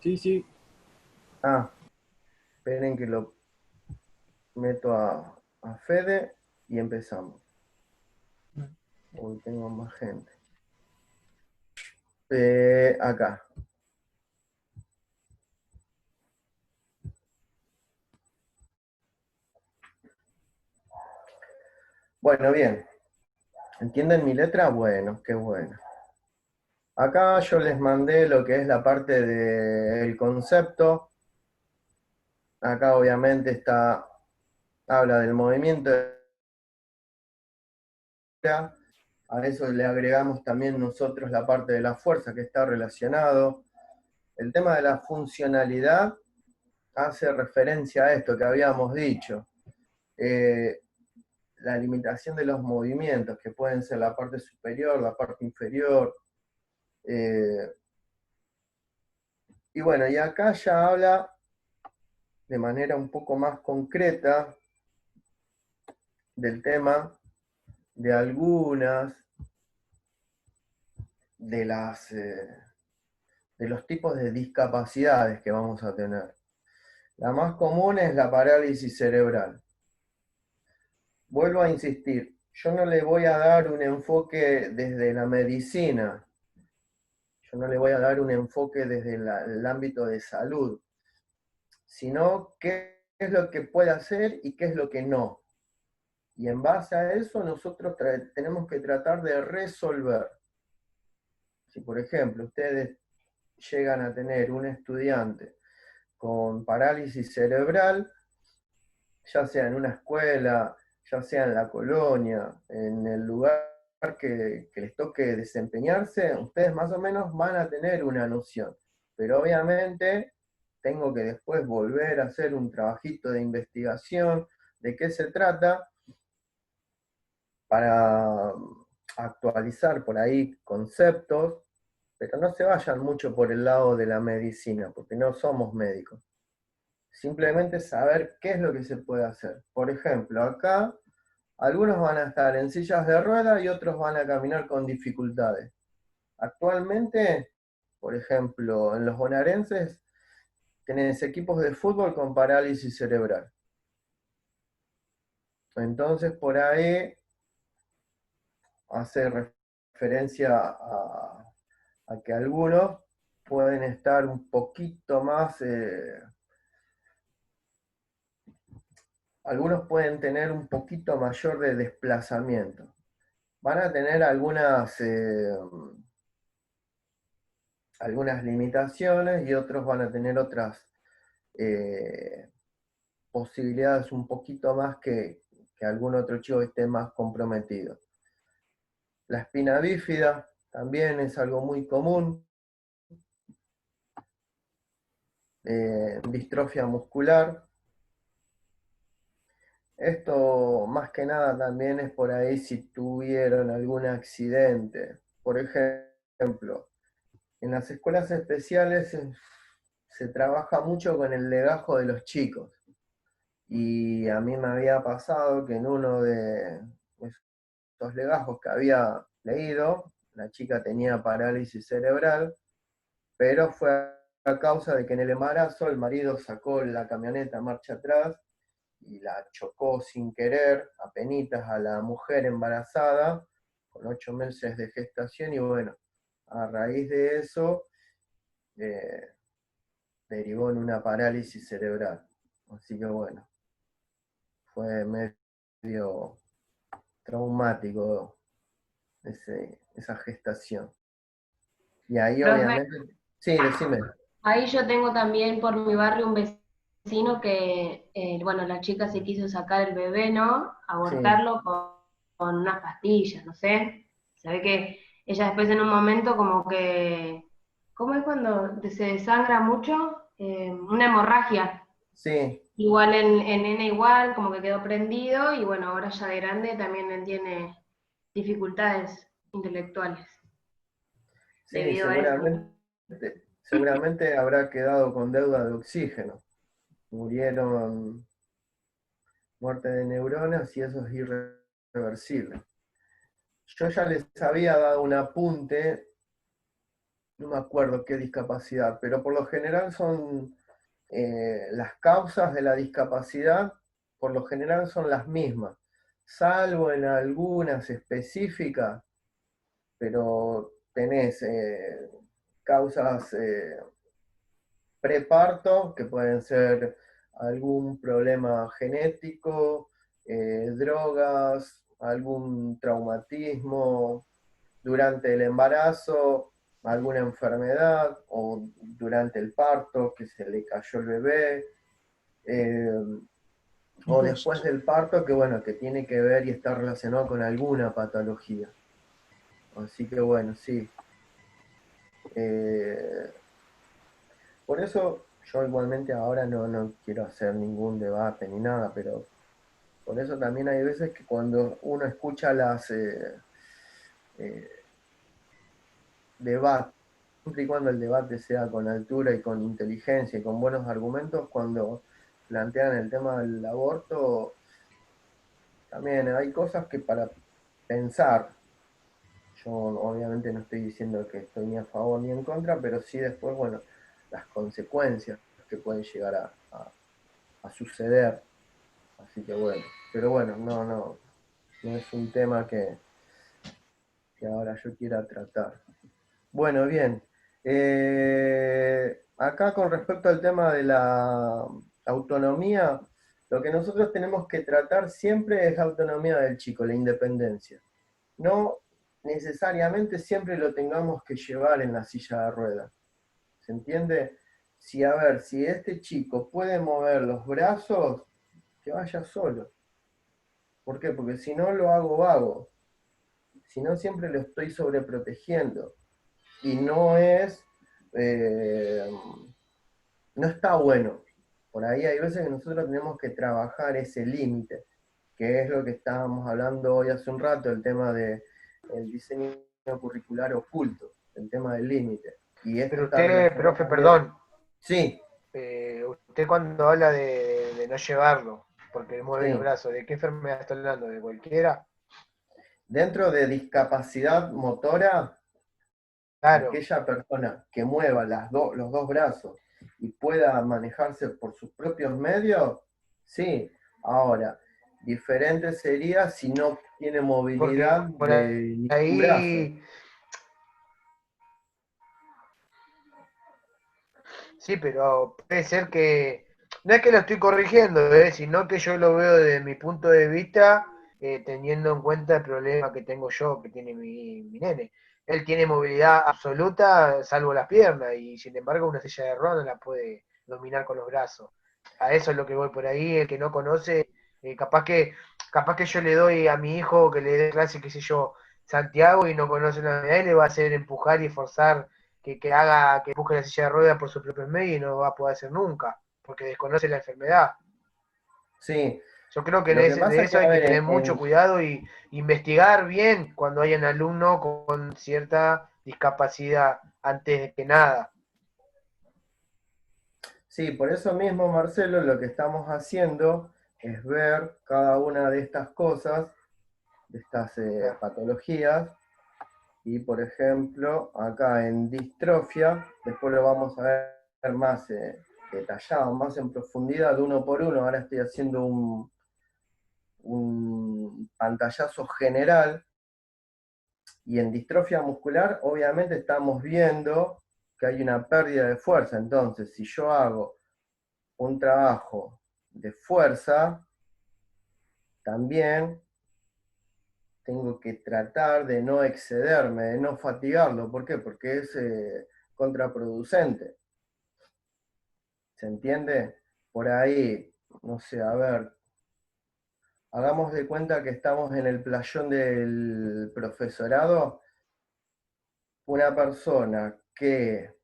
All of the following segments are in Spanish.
Sí, sí. Ah, esperen que lo meto a Fede y empezamos. Hoy tengo más gente. Acá. Bueno, bien. ¿Entienden mi letra? Bueno, qué bueno. Acá yo les mandé lo que es la parte del concepto. Acá obviamente habla del movimiento. A eso le agregamos también nosotros la parte de la fuerza que está relacionado. El tema de la funcionalidad hace referencia a esto que habíamos dicho. Eh, la limitación de los movimientos, que pueden ser la parte superior, la parte inferior. eh, y bueno, y acá ya habla de manera un poco más concreta del tema de algunas de de los tipos de discapacidades que vamos a tener. La más común es la parálisis cerebral. Vuelvo a insistir, yo no le voy a dar un enfoque desde la medicina, yo no le voy a dar un enfoque desde el ámbito de salud, sino qué es lo que puede hacer y qué es lo que no. Y en base a eso nosotros tenemos que tratar de resolver. Si por ejemplo ustedes llegan a tener un estudiante con parálisis cerebral, ya sea en una escuela, ya sea en la colonia, en el lugar que les toque desempeñarse, ustedes más o menos van a tener una noción. Pero obviamente tengo que después volver a hacer un trabajito de investigación de qué se trata para actualizar por ahí conceptos, pero no se vayan mucho por el lado de la medicina, porque no somos médicos. Simplemente saber qué es lo que se puede hacer. Por ejemplo, acá algunos van a estar en sillas de ruedas y otros van a caminar con dificultades. Actualmente, por ejemplo, en los bonaerenses tenés equipos de fútbol con parálisis cerebral. Entonces, por ahí hace referencia a que algunos pueden estar un poquito más, algunos pueden tener un poquito mayor de desplazamiento. Van a tener algunas limitaciones y otros van a tener otras eh, posibilidades un poquito más que algún otro chico que esté más comprometido. La espina bífida también es algo muy común, distrofia muscular. Esto más que nada también es por ahí si tuvieron algún accidente. Por ejemplo, en las escuelas especiales se trabaja mucho con el legajo de los chicos. Y a mí me había pasado que en uno de esos legajos que había leído, la chica tenía parálisis cerebral, pero fue a causa de que en el embarazo el marido sacó la camioneta marcha atrás y la chocó sin querer, apenitas a la mujer embarazada, con 8 meses de gestación, y bueno, a raíz de eso eh, derivó en una parálisis cerebral. Así que bueno, fue medio traumático esa gestación. Y ahí Profe, obviamente, sí, decime. ahí yo tengo también por mi barrio un vecino que, bueno, la chica se quiso sacar el bebé, ¿no? Sí, Abortarlo con unas pastillas, no sé. Se ve que ella después en un momento como que, ¿cómo es cuando se desangra mucho? Una hemorragia. sí, Igual en nena igual, como que quedó prendido y bueno, ahora ya de grande también él tiene dificultades intelectuales sí, debido a esto, ¿no? seguramente habrá quedado con deuda de oxígeno. Murieron muerte de neuronas y eso es irreversible. Yo ya les había dado un apunte no me acuerdo qué discapacidad, pero por lo general son las causas de la discapacidad, por lo general son las mismas, salvo en algunas específicas, pero tenés causas preparto, que pueden ser algún problema genético, drogas, algún traumatismo durante el embarazo, alguna enfermedad o durante el parto, que se le cayó el bebé, eh, o después del parto, que bueno, que tiene que ver y está relacionado con alguna patología. Así que bueno, sí. Eh, por eso yo igualmente ahora no quiero hacer ningún debate ni nada, pero por eso también hay veces que cuando uno escucha las eh, debates, siempre y cuando el debate sea con altura y con inteligencia y con buenos argumentos, cuando plantean el tema del aborto, también hay cosas que para pensar. Yo obviamente no estoy diciendo que estoy ni a favor ni en contra, pero sí después, bueno, las consecuencias que pueden llegar a suceder. Así que bueno, pero bueno, no es un tema que ahora yo quiera tratar. Bueno, bien. Acá con respecto al tema de la autonomía, lo que nosotros tenemos que tratar siempre es la autonomía del chico, la independencia. No necesariamente siempre lo tengamos que llevar en la silla de ruedas. ¿Se entiende? Si, a ver, si este chico puede mover los brazos, que vaya solo. ¿Por qué? Porque si no lo hago vago. Si no, siempre lo estoy sobreprotegiendo. Y eh, no está bueno. Por ahí hay veces que nosotros tenemos que trabajar ese límite, que es lo que estábamos hablando hoy hace un rato, el tema del diseño curricular oculto, el tema del límite. Y esto Pero está usted, relacionado profe, también. perdón, Sí, usted cuando habla de no llevarlo, porque mueve los sí. brazos, ¿de qué enfermedad está hablando? ¿De cualquiera? Dentro de discapacidad motora, Claro, aquella persona que mueva los dos brazos y pueda manejarse por sus propios medios, sí. Ahora, diferente sería si no tiene porque movilidad por de ningún brazo. ahí, sí, pero puede ser que, no es que lo estoy corrigiendo, sino que yo lo veo desde mi punto de vista, teniendo en cuenta el problema que tengo yo, que tiene mi nene. Él tiene movilidad absoluta, salvo las piernas, y sin embargo una silla de ruedas no la puede dominar con los brazos. A eso es lo que voy por ahí, el que no conoce, eh, capaz que, capaz que yo le doy a mi hijo que le dé clase, qué sé yo, Santiago, y no conoce la unidad, y le va a hacer empujar y forzar que empuje la silla de ruedas por su propio medio y no va a poder hacer nunca, porque desconoce la enfermedad. Sí, Yo creo que lo que de pasa que, eso a hay que ver, tener mucho cuidado y investigar bien cuando hay un alumno con cierta discapacidad, antes de que nada. sí, por eso mismo, Marcelo, lo que estamos haciendo es ver cada una de estas cosas, de estas patologías, y por ejemplo, acá en distrofia, después lo vamos a ver más detallado, más en profundidad, uno por uno. Ahora estoy haciendo un pantallazo general, y en distrofia muscular obviamente estamos viendo que hay una pérdida de fuerza. Entonces, si yo hago un trabajo de fuerza, también tengo que tratar de no excederme, de no fatigarlo. ¿Por qué? Porque es contraproducente. ¿Se entiende? Por ahí, no sé, a ver, hagamos de cuenta que estamos en el playón del profesorado. Una persona que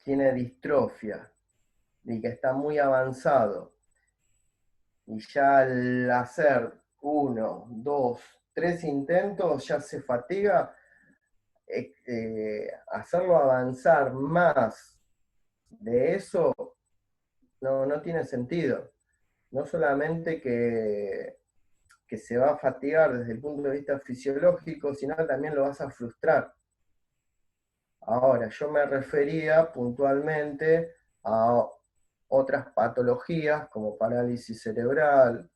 tiene distrofia y que está muy avanzado, y ya al hacer uno, dos, tres intentos ya se fatiga, hacerlo avanzar más de eso no tiene sentido. No solamente que se va a fatigar desde el punto de vista fisiológico, sino también lo vas a frustrar. Ahora, yo me refería puntualmente a otras patologías como parálisis cerebral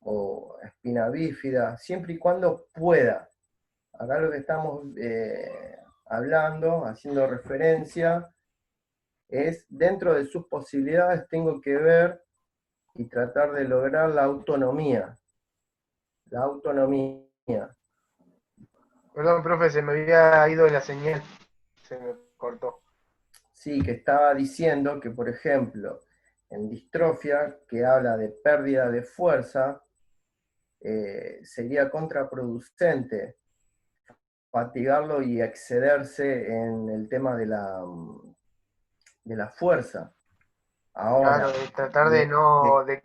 o espina bífida, siempre y cuando pueda. Acá lo que estamos hablando, haciendo referencia, es dentro de sus posibilidades tengo que ver y tratar de lograr la autonomía. La autonomía. Perdón, profe, se me había ido la señal, se me cortó. Sí, que estaba diciendo que, por ejemplo, en distrofia, que habla de pérdida de fuerza, sería contraproducente fatigarlo y excederse en el tema de la fuerza. Claro, Ahora, de tratar de no, de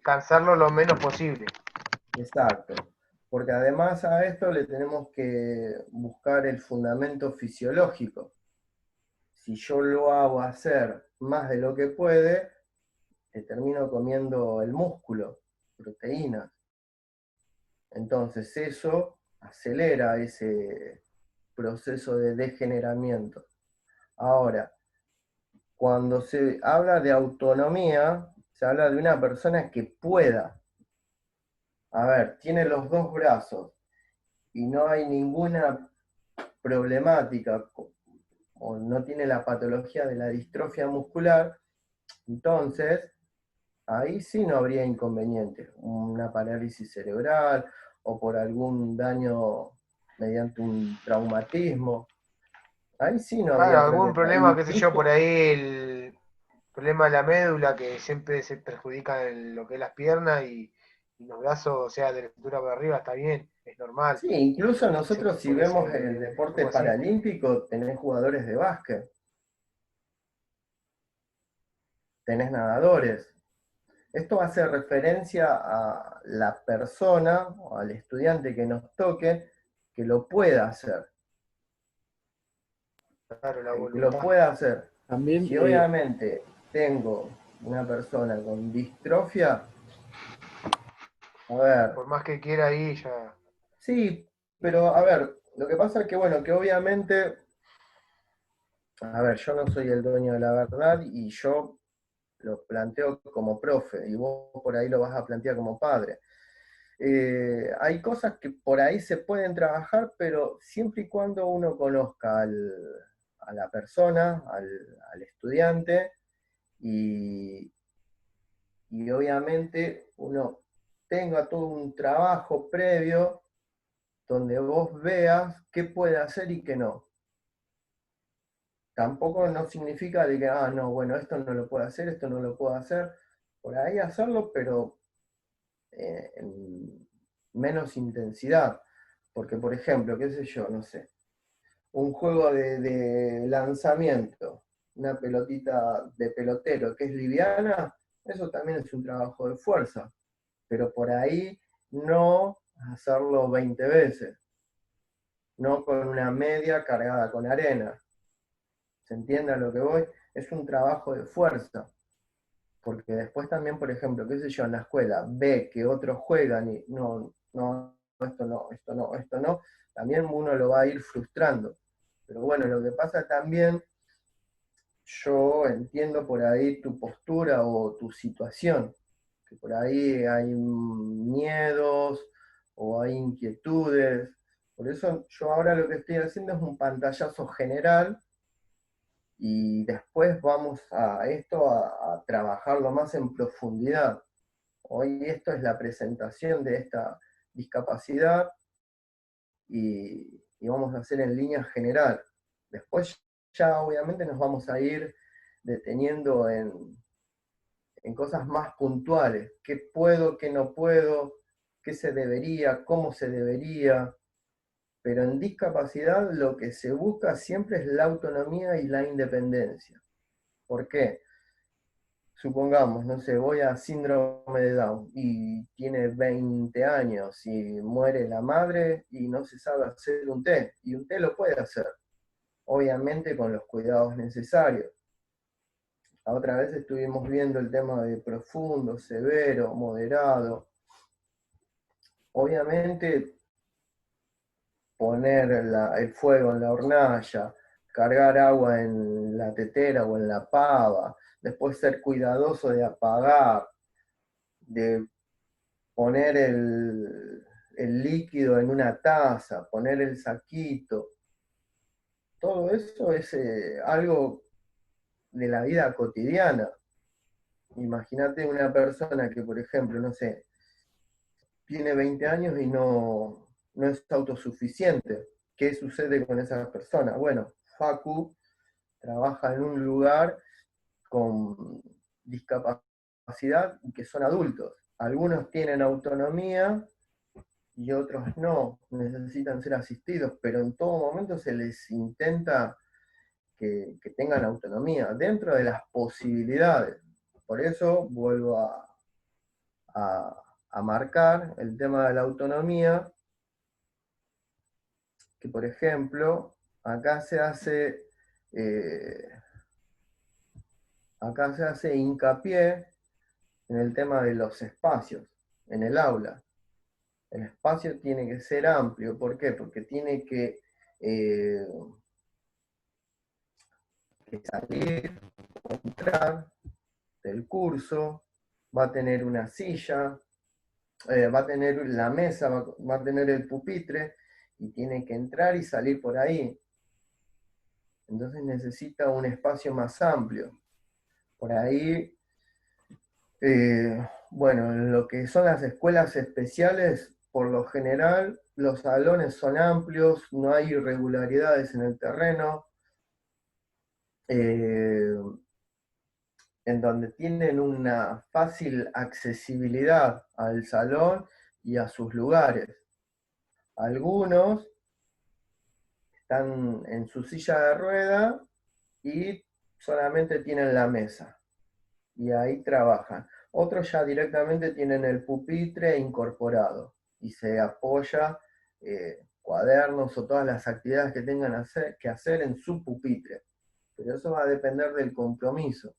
cansarlo lo menos posible. exacto, porque además a esto le tenemos que buscar el fundamento fisiológico. Si yo lo hago hacer más de lo que puede, termino comiendo el músculo, proteínas. Entonces eso acelera ese proceso de degeneramiento. Ahora, cuando se habla de autonomía, se habla de una persona que pueda, a ver, tiene los dos brazos y no hay ninguna problemática o no tiene la patología de la distrofia muscular, entonces ahí sí no habría inconveniente. Una parálisis cerebral o por algún daño mediante un traumatismo, ahí sí no Claro, habría algún problema. problema, qué sé yo, por Incluso, ahí el problema de la médula que siempre se perjudica en lo que es las piernas y los brazos, o sea, de la cintura para arriba está bien, es normal. sí, incluso nosotros si Porque vemos el se deporte estuvo así. paralímpico, tenés jugadores de básquet, tenés nadadores. Esto hace referencia a la persona o al estudiante que nos toque que lo pueda hacer, Claro, la que lo voluntad. pueda hacer. También, Si obviamente tengo una persona con distrofia, a ver, Por más que quiera ahí, ya. sí, pero a ver, lo que pasa es que bueno, que obviamente, a ver, yo no soy el dueño de la verdad y yo lo planteo como profe y vos por ahí lo vas a plantear como padre. Hay cosas que por ahí se pueden trabajar, pero siempre y cuando uno conozca a la persona, al estudiante, y, y obviamente uno tenga todo un trabajo previo donde vos veas qué puede hacer y qué no. Tampoco no significa de que, no, bueno, esto no lo puedo hacer, esto no lo puedo hacer. Por ahí hacerlo, pero en menos intensidad. Porque, por ejemplo, qué sé yo, no sé, un juego de lanzamiento, una pelotita de pelotero que es liviana, eso también es un trabajo de fuerza. Pero por ahí no hacerlo 20 veces, no con una media cargada con arena. ¿Se entiende a lo que voy? Es un trabajo de fuerza. Porque después también, por ejemplo, qué sé yo, en la escuela ve que otros juegan y no, no, esto no, esto no, esto no, también uno lo va a ir frustrando. Pero bueno, lo que pasa también, yo entiendo por ahí tu postura o tu situación, que por ahí hay miedos o hay inquietudes. Por eso yo ahora lo que estoy haciendo es un pantallazo general y después vamos a esto a trabajarlo más en profundidad. Hoy esto es la presentación de esta discapacidad y vamos a hacer en línea general. Después ya obviamente nos vamos a ir deteniendo en cosas más puntuales. ¿Qué puedo, qué no puedo? ¿Qué se debería? ¿Cómo se debería? Pero en discapacidad lo que se busca siempre es la autonomía y la independencia. ¿Por qué? Supongamos, no sé, voy a síndrome de Down y tiene 20 años y muere la madre y no se sabe hacer un té, y un té lo puede hacer, obviamente con los cuidados necesarios. La otra vez estuvimos viendo el tema de profundo, severo, moderado. Obviamente poner el fuego en la hornalla, cargar agua en la tetera o en la pava, después ser cuidadoso de apagar, de poner el líquido en una taza, poner el saquito. Todo eso es algo de la vida cotidiana. Imagínate una persona que, por ejemplo, no sé, tiene 20 años y no es autosuficiente. ¿Qué sucede con esa persona? Bueno, Facu trabaja en un lugar con discapacidad y que son adultos. Algunos tienen autonomía y otros no, necesitan ser asistidos, pero en todo momento se les intenta que tengan autonomía dentro de las posibilidades. Por eso vuelvo a marcar el tema de la autonomía, que por ejemplo, eh, acá se hace hincapié en el tema de los espacios en el aula. El espacio tiene que ser amplio, ¿por qué? Porque tiene eh, que salir, entrar del curso, va a tener una silla, va a tener la mesa, va a tener el pupitre, y tiene que entrar y salir por ahí. Entonces necesita un espacio más amplio. Por ahí, bueno, en lo que son las escuelas especiales, por lo general, los salones son amplios, no hay irregularidades en el terreno, eh, en donde tienen una fácil accesibilidad al salón y a sus lugares. Algunos están en su silla de rueda y solamente tienen la mesa, y ahí trabajan. Otros ya directamente tienen el pupitre incorporado y se apoya cuadernos o todas las actividades que tengan que hacer en su pupitre. Pero eso va a depender del compromiso.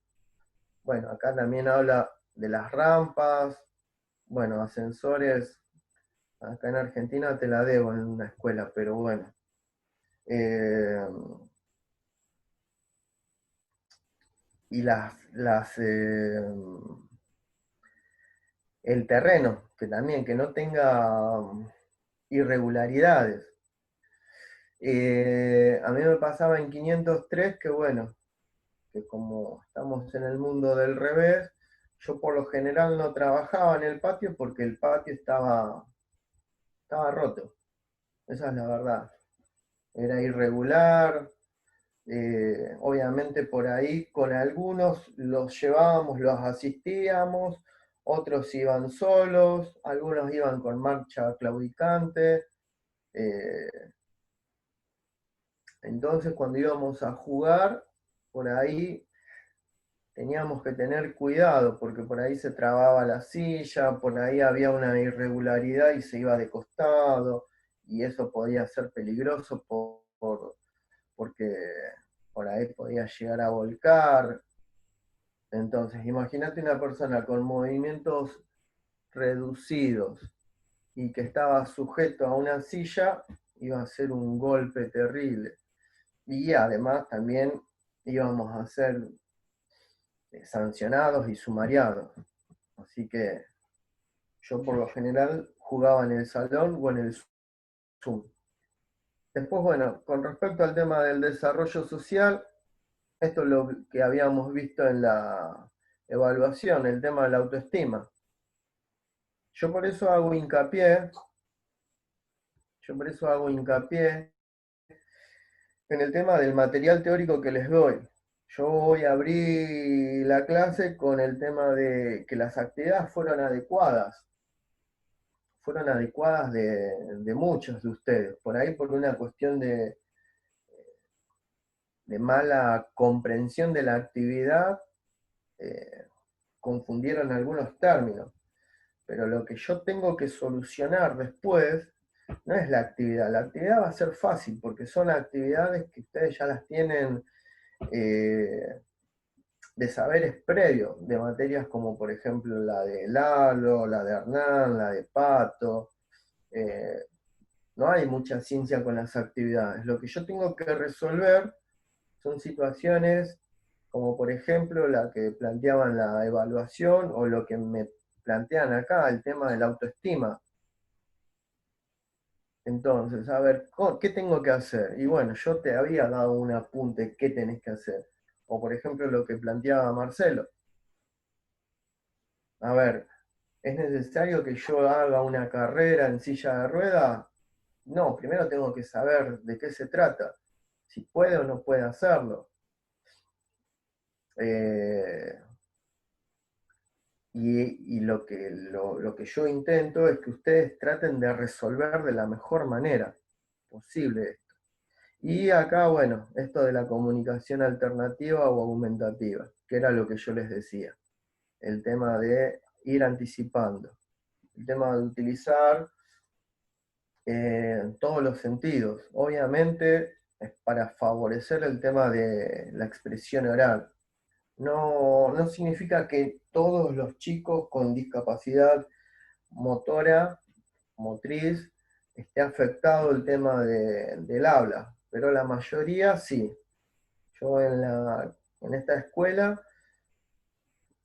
Bueno, acá también habla de las rampas, bueno, ascensores, acá en Argentina te la debo en una escuela, pero bueno. Eh, y el terreno, que también, que no tenga irregularidades. A mí me pasaba en 503 que bueno, que como estamos en el mundo del revés, yo por lo general no trabajaba en el patio porque el patio estaba roto. Esa es la verdad. Era irregular. Obviamente por ahí con algunos los llevábamos, los asistíamos, otros iban solos, algunos iban con marcha claudicante. eh, entonces cuando íbamos a jugar, por ahí teníamos que tener cuidado, porque por ahí se trababa la silla, por ahí había una irregularidad y se iba de costado, y eso podía ser peligroso porque por ahí podía llegar a volcar. Entonces, imagínate una persona con movimientos reducidos y que estaba sujeto a una silla, iba a ser un golpe terrible. Y además también íbamos a ser sancionados y sumariados. Así que yo por lo general jugaba en el salón o en el Zoom. Después, bueno, con respecto al tema del desarrollo social, esto es lo que habíamos visto en la evaluación, el tema de la autoestima. Yo por eso hago hincapié, yo por eso hago hincapié en el tema del material teórico que les doy. Yo voy a abrir la clase con el tema de que las actividades fueron adecuadas de muchos de ustedes, por ahí por una cuestión de mala comprensión de la actividad, confundieron algunos términos, pero lo que yo tengo que solucionar después no es la actividad va a ser fácil, porque son actividades que ustedes ya las tienen de saberes previos, de materias como por ejemplo la de Lalo, la de Hernán, la de Pato. No hay mucha ciencia con las actividades. Lo que yo tengo que resolver son situaciones como por ejemplo la que planteaban la evaluación o lo que me plantean acá, el tema de la autoestima. Entonces, a ver, ¿qué tengo que hacer? Y bueno, yo te había dado un apunte, ¿qué tenés que hacer? O por ejemplo lo que planteaba Marcelo. A ver, ¿es necesario que yo haga una carrera en silla de ruedas? No, primero tengo que saber de qué se trata, si puede o no puede hacerlo. Eh, y lo que yo intento es que ustedes traten de resolver de la mejor manera posible esto. Y acá, bueno, esto de la comunicación alternativa o aumentativa, que era lo que yo les decía. El tema de ir anticipando, el tema de utilizar todos los sentidos. Obviamente es para favorecer el tema de la expresión oral. No significa que todos los chicos con discapacidad motora, motriz, esté afectado el tema del habla, pero la mayoría sí. Yo en esta escuela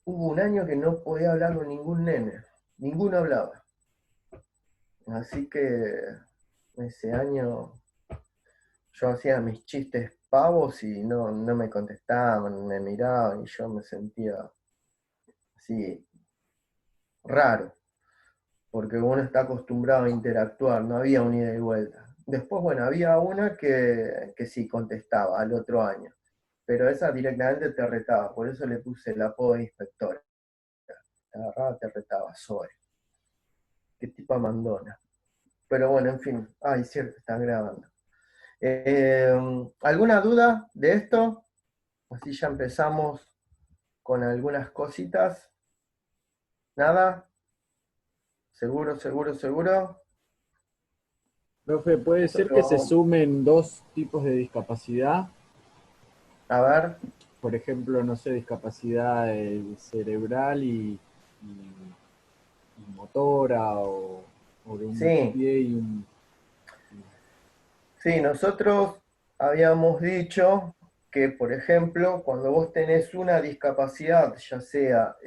hubo un año que no podía hablar con ningún nene, ninguno hablaba. Así que ese año yo hacía mis chistes pavos y no me contestaban, me miraban y yo me sentía así raro, porque uno está acostumbrado a interactuar, no había un ida y vuelta. Después, bueno, había una que sí contestaba al otro año, pero esa directamente te retaba, por eso le puse el apodo de inspectora. Te agarraba, te retaba, Zoe. Qué tipa mandona. Pero bueno, en fin, ay, cierto, están grabando. ¿Alguna duda de esto? Así ya empezamos con algunas cositas. ¿Nada? ¿Seguro, seguro, seguro? Profe, ¿puede Esto ser que se lo... sumen dos tipos de discapacidad? A ver. Por ejemplo, no sé, discapacidad cerebral y motora o de un Sí, pie y un... sí, nosotros habíamos dicho que, por ejemplo, cuando vos tenés una discapacidad, ya sea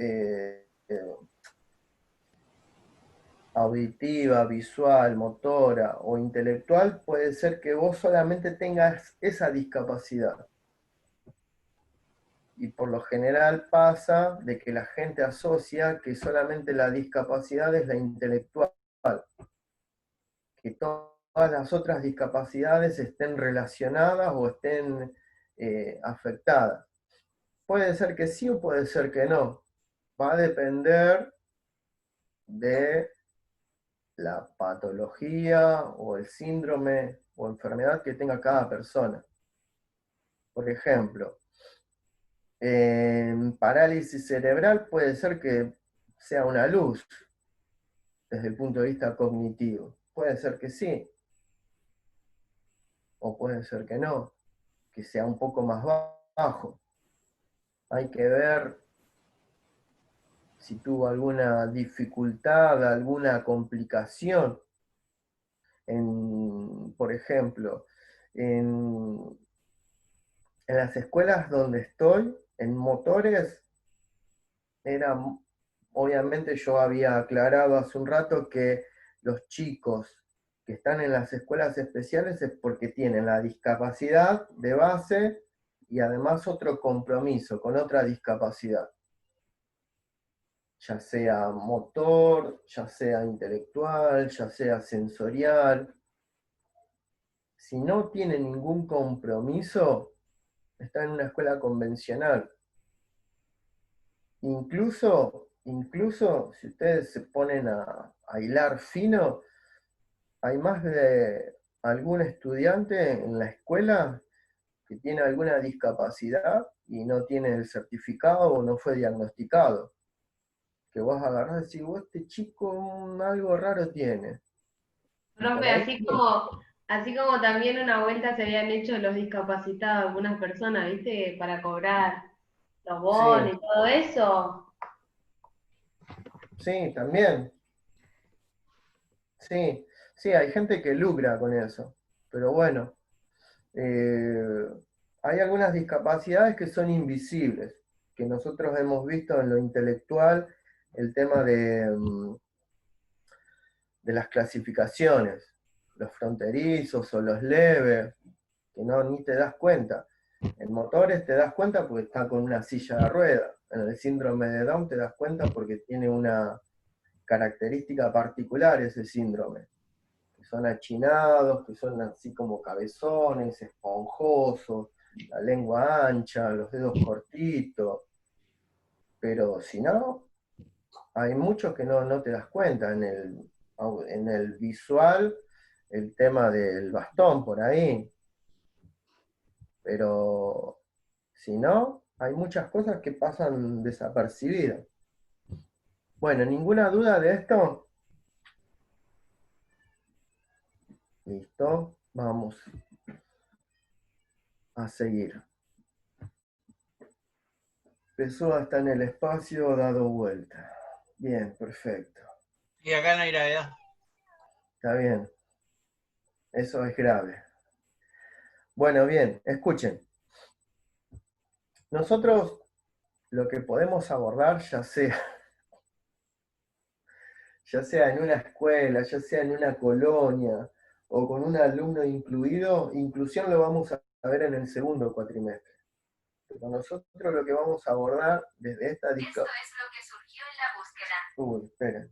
auditiva, visual, motora o intelectual, puede ser que vos solamente tengas esa discapacidad. Y por lo general pasa de que la gente asocia que solamente la discapacidad es la intelectual, que todas las otras discapacidades estén relacionadas o estén afectadas. Puede ser que sí o puede ser que no. Va a depender de la patología o el síndrome o enfermedad que tenga cada persona. Por ejemplo, en parálisis cerebral puede ser que sea una luz desde el punto de vista cognitivo. Puede ser que sí, o puede ser que no, que sea un poco más bajo. Hay que ver si tuvo alguna dificultad, alguna complicación. Por ejemplo, en, en las escuelas donde estoy, en motores, era, obviamente yo había aclarado hace un rato que los chicos que están en las escuelas especiales es porque tienen la discapacidad de base y además otro compromiso con otra discapacidad, ya sea motor, ya sea intelectual, ya sea sensorial. Si no tiene ningún compromiso, está en una escuela convencional. Incluso si ustedes se ponen a hilar fino, hay más de algún estudiante en la escuela que tiene alguna discapacidad y no tiene el certificado o no fue diagnosticado. Que vos agarrás y decís, vos, este chico algo raro tiene. Y por Profe, ahí, así como también una vuelta se habían hecho los discapacitados algunas personas, ¿viste? Para cobrar los sí, bonos y todo eso. sí, también. Sí, sí, hay gente que lucra con eso. Pero bueno, eh, hay algunas discapacidades que son invisibles, que nosotros hemos visto en lo intelectual, el tema de las clasificaciones, los fronterizos o los leves, que no ni te das cuenta. En motores te das cuenta porque está con una silla de ruedas. En el síndrome de Down te das cuenta porque tiene una característica particular ese síndrome. Que son achinados, que son así como cabezones, esponjosos, la lengua ancha, los dedos cortitos. Pero si no, hay muchos que no te das cuenta. En el visual, el tema del bastón por ahí. Pero si no, hay muchas cosas que pasan desapercibidas. Bueno, ¿ninguna duda de esto? Listo, vamos a seguir. Pessoa está en el espacio dado vuelta. Bien, perfecto. Y acá no hay gravedad. Está bien. Eso es grave. Bueno, bien, escuchen. Nosotros lo que podemos abordar, ya sea en una escuela, ya sea en una colonia, o con un alumno incluido, inclusión lo vamos a ver en el segundo cuatrimestre. Pero nosotros lo que vamos a abordar desde esta discapacidad... Esto es lo que surgió en la búsqueda. Uy, esperen.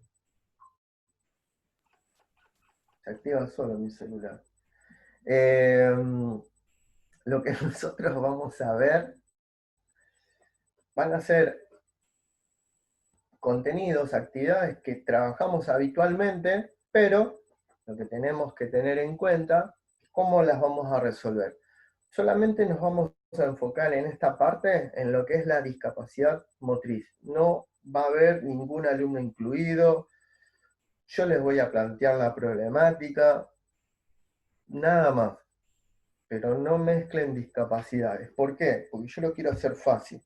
Se activa solo mi celular. Lo que nosotros vamos a ver van a ser contenidos, actividades que trabajamos habitualmente, pero lo que tenemos que tener en cuenta es cómo las vamos a resolver. Solamente nos vamos a enfocar en esta parte, en lo que es la discapacidad motriz. No va a haber ningún alumno incluido. Yo les voy a plantear la problemática, nada más. Pero no mezclen discapacidades. ¿Por qué? Porque yo lo quiero hacer fácil.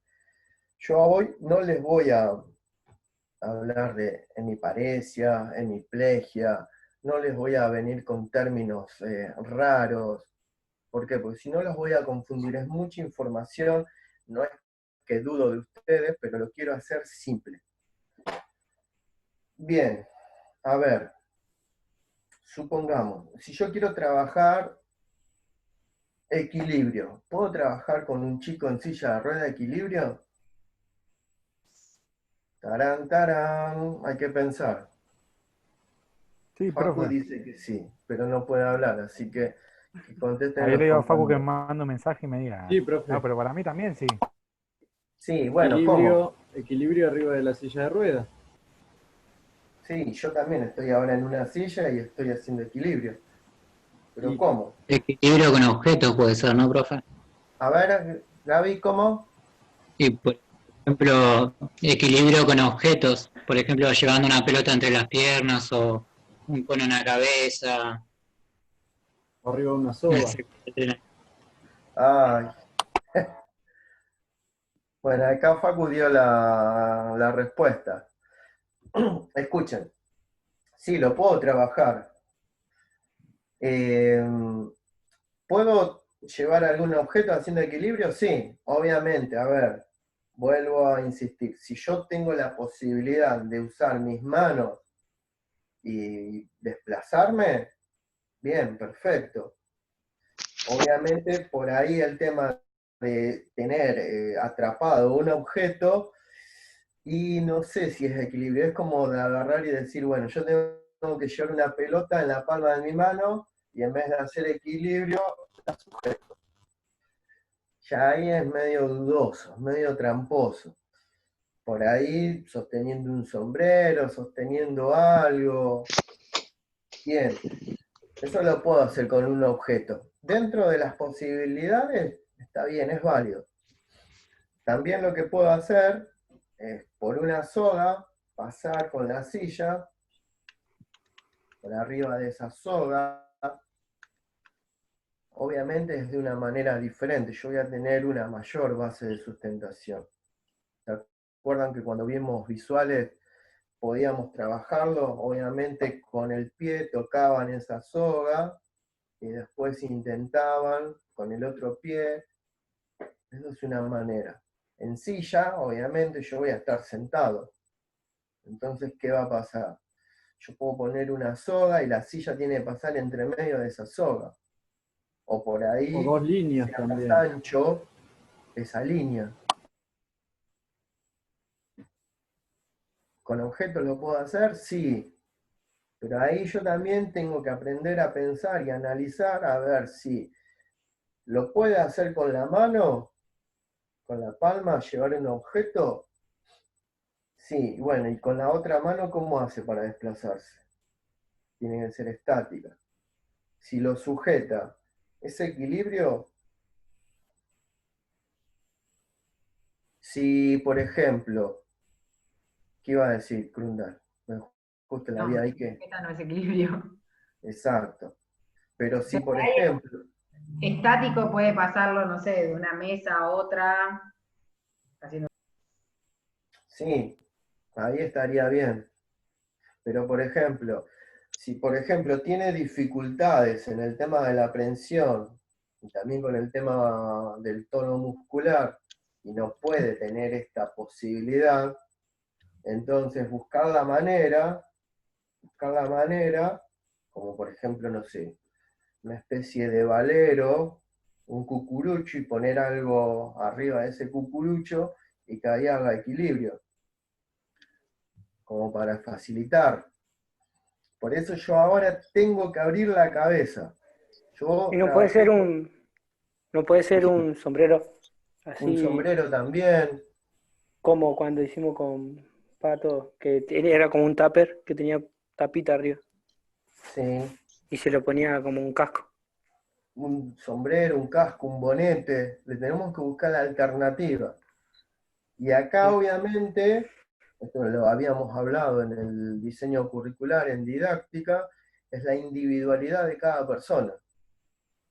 Yo hoy no les voy a hablar de hemiparesia, hemiplegia, no les voy a venir con términos raros. ¿Por qué? Porque si no los voy a confundir, es mucha información, no es que dudo de ustedes, pero lo quiero hacer simple. Bien, a ver, supongamos, si yo quiero trabajar equilibrio, ¿puedo trabajar con un chico en silla de rueda de equilibrio? Tarán, tarán, hay que pensar. Sí, Facu profe. dice que sí, pero no puede hablar, así que contesten Ahí los le digo a Facu que compañeros. me mande un mensaje y me diga. Sí, profe. No, pero para mí también sí. Sí, bueno, ¿cómo? Equilibrio arriba de la silla de ruedas. Sí, yo también estoy ahora en una silla y estoy haciendo equilibrio. Pero Y- ¿cómo? Equilibrio con objetos puede ser, ¿no, profe? A ver, Gaby, ¿cómo? Y, por ejemplo, equilibrio con objetos. Por ejemplo, llevando una pelota entre las piernas o un cono en la cabeza. O arriba de una soga. Etcétera. Ay. Bueno, acá Facu dio la respuesta. Escuchen, sí, lo puedo trabajar. ¿Puedo llevar algún objeto haciendo equilibrio? Sí, obviamente. A ver, vuelvo a insistir. Si yo tengo la posibilidad de usar mis manos y desplazarme, bien, perfecto. Obviamente, por ahí el tema de tener atrapado un objeto, y no sé si es equilibrio, es como de agarrar y decir, bueno, yo tengo que llevar una pelota en la palma de mi mano, y en vez de hacer equilibrio, la sujeto. Ya ahí es medio dudoso, medio tramposo. Por ahí sosteniendo un sombrero, sosteniendo algo. Bien, eso lo puedo hacer con un objeto. Dentro de las posibilidades, está bien, es válido. También lo que puedo hacer es por una soga pasar con la silla por arriba de esa soga. Obviamente es de una manera diferente. Yo voy a tener una mayor base de sustentación. ¿Se acuerdan que cuando vimos visuales podíamos trabajarlo? Obviamente con el pie tocaban esa soga y después intentaban con el otro pie Eso es una manera. En silla, obviamente, yo voy a estar sentado. Entonces, ¿qué va a pasar? Yo puedo poner una soga y la silla tiene que pasar entre medio de esa soga. O por O ahí, dos líneas sea más también. ancho esa línea. ¿Con objetos lo puedo hacer? Sí. Pero ahí yo también tengo que aprender a pensar y analizar a ver si lo puede hacer con la mano, con la palma, llevar un objeto. Sí, bueno, y con la otra mano, ¿cómo hace para desplazarse? Tiene que ser estática. Si lo sujeta, ese equilibrio, si por ejemplo, ¿qué iba a decir, Krundal? Justo la No, vida ahí que. esta no es equilibrio. Exacto. Pero si Pero por ahí ejemplo, estático puede pasarlo, no sé, de una mesa a otra, haciendo. sí, ahí estaría bien. Pero por ejemplo, si por ejemplo tiene dificultades en el tema de la aprensión y también con el tema del tono muscular y no puede tener esta posibilidad, entonces buscar la manera, como por ejemplo, no sé, una especie de valero, un cucurucho y poner algo arriba de ese cucurucho y que ahí haga equilibrio, como para facilitar. Por eso yo ahora tengo que abrir la cabeza. Y Yo no puede trabajé ser con no puede ser un sombrero un así sombrero también. como cuando hicimos con Pato, que era como un tupper que tenía tapita arriba Sí, y se lo ponía como un casco. un sombrero, un casco, un bonete. Le tenemos que buscar la alternativa. Y acá obviamente, esto lo habíamos hablado en el diseño curricular, en didáctica, es la individualidad de cada persona.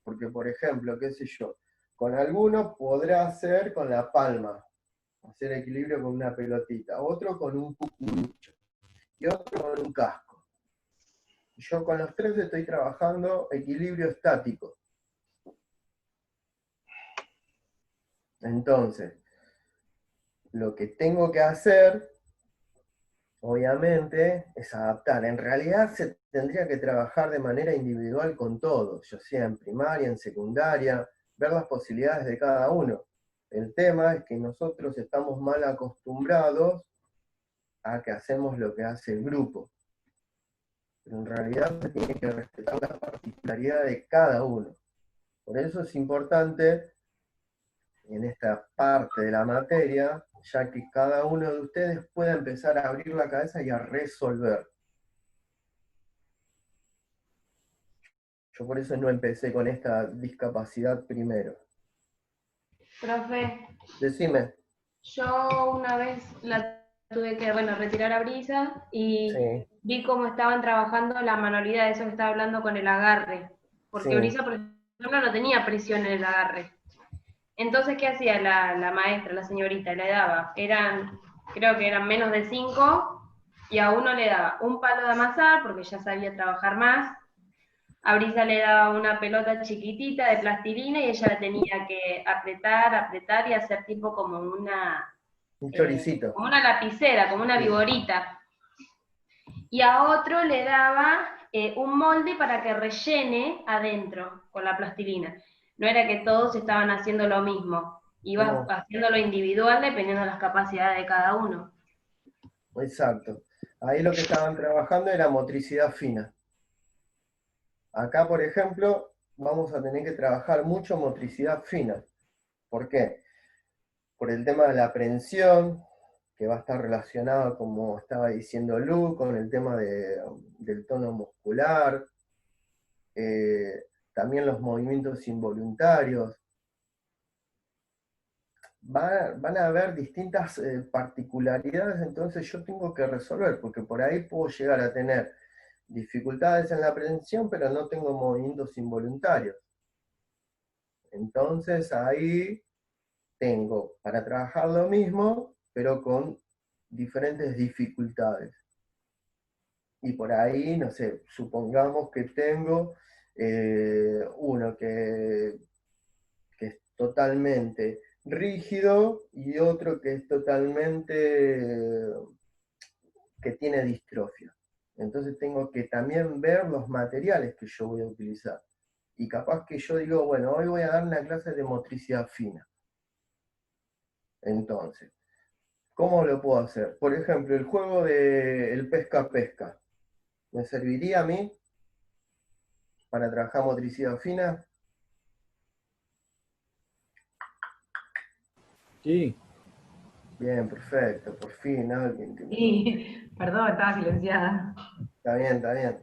Porque, por ejemplo, qué sé yo, con alguno podrá hacer con la palma, hacer equilibrio con una pelotita, otro con un cucurucho y otro con un casco. Yo con los tres estoy trabajando equilibrio estático. Entonces, lo que tengo que hacer, obviamente, es adaptar. En realidad se tendría que trabajar de manera individual con todos, ya sea en primaria, en secundaria, ver las posibilidades de cada uno. El tema es que nosotros estamos mal acostumbrados a que hacemos lo que hace el grupo. Pero en realidad se tiene que respetar la particularidad de cada uno. Por eso es importante en esta parte de la materia, ya que cada uno de ustedes pueda empezar a abrir la cabeza y a resolver. Yo por eso no empecé con esta discapacidad primero. Profe, Decime. yo una vez la tuve que, bueno, retirar a Brisa y Sí, vi cómo estaban trabajando la manualidad, de eso que estaba hablando con el agarre, porque sí, Brisa, por ejemplo, no tenía presión en el agarre. Entonces, ¿qué hacía la maestra, la señorita? Le daba, creo que eran menos de 5, y a uno le daba un palo de amasar, porque ya sabía trabajar más. A Brisa le daba una pelota chiquitita de plastilina y ella la tenía que apretar, apretar y hacer tipo un choricito. como una lapicera, como una Sí. viborita. Y a otro le daba un molde para que rellene adentro con la plastilina. No era que todos estaban haciendo lo mismo, ibas No, haciéndolo individual dependiendo de las capacidades de cada uno. exacto. Ahí lo que estaban trabajando era motricidad fina. Acá, por ejemplo, vamos a tener que trabajar mucho motricidad fina. ¿Por qué? Por el tema de la aprensión, que va a estar relacionado, como estaba diciendo Lu, con el tema del tono muscular, también los movimientos involuntarios. Van a haber distintas particularidades, entonces yo tengo que resolver, porque por ahí puedo llegar a tener dificultades en la aprensión, pero no tengo movimientos involuntarios. Entonces ahí tengo para trabajar lo mismo, pero con diferentes dificultades. Y por ahí, no sé, supongamos que tengo uno que es totalmente rígido y otro que es totalmente, que tiene distrofia. Entonces tengo que también ver los materiales que yo voy a utilizar. Y capaz que yo digo, bueno, hoy voy a dar una clase de motricidad fina. Entonces, ¿cómo lo puedo hacer? Por ejemplo, el juego del pesca-pesca. ¿Me serviría a mí para trabajar motricidad fina? Sí, Bien, perfecto. Por fin alguien que me... Y, perdón, estaba silenciada. Está bien, está bien.